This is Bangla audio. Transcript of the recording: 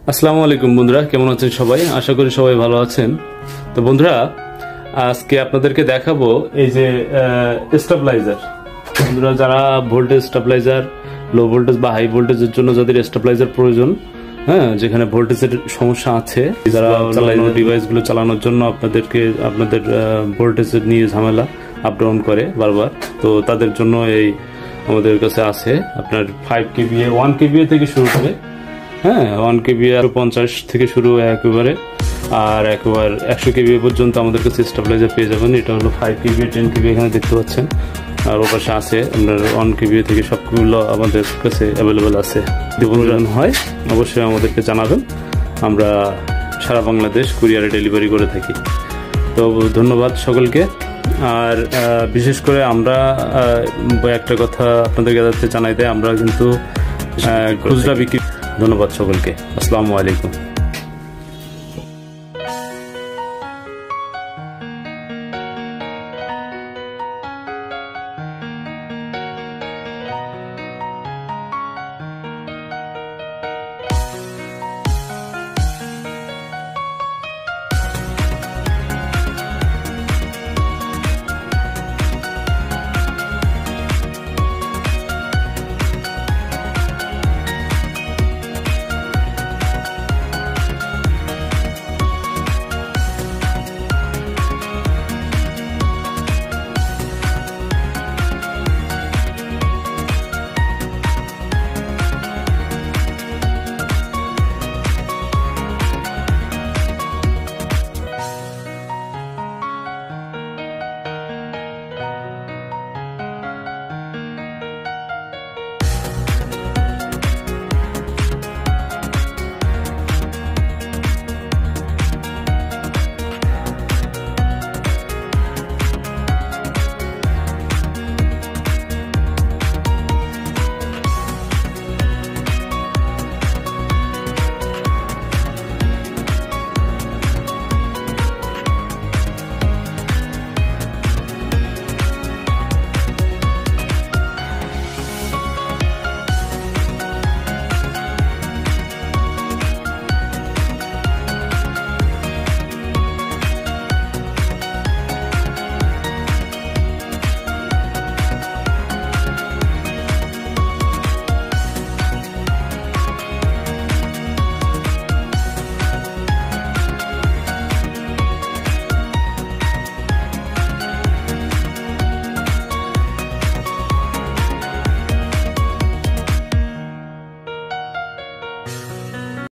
আসসালামু আলাইকুম বন্ধুরা, কেমন আছেন সবাই? আশা করি সবাই ভালো আছেন। তো বন্ধুরা, আজকে আপনাদেরকে দেখাবো এই যে স্টেবিলাইজার। বন্ধুরা, যারা ভোল্টেজ স্টেবিলাইজার, লো ভোল্টেজ বা হাই ভোল্টেজের জন্য যাদের স্টেবিলাইজার প্রয়োজন, হ্যাঁ, যেখানে ভোল্টেজের সমস্যা আছে, যারা ডিভাইসগুলো চালানোর জন্য আপনাদের ভোল্টেজ নিয়ে ঝামেলা আপ ডাউন করে বারবার, তো তাদের জন্য এই আমাদের কাছে আছে আপনার 5 কেভিএ 1 কেভিএ থেকে শুরু করে, হ্যাঁ, 1 কেভিএ আর 50 থেকে শুরু একেবারে, আর একবার 100 কেভিএ পর্যন্ত আমাদের কাছে স্টেবিলাইজার পেয়ে যাবেন। এটা হলো 5 কেভিএ 10 কেভিএ এখানে দেখতে পাচ্ছেন, আর ওর পাশে আছে আপনার 1 কেভিএ থেকে সবগুলো আমাদের কাছে অ্যাভেলেবেল আছে। যদি প্রয়োজন হয় অবশ্যই আমাদেরকে জানাবেন, আমরা সারা বাংলাদেশ কুরিয়ারে ডেলিভারি করে থাকি। তো ধন্যবাদ সকলকে। আর বিশেষ করে আমরা একটা কথা আপনাদেরকে জানাই দেয়, আমরা কিন্তু খুচরা বিক্রি। ধন্যবাদ সকলকে। আসসালামু আলাইকুম।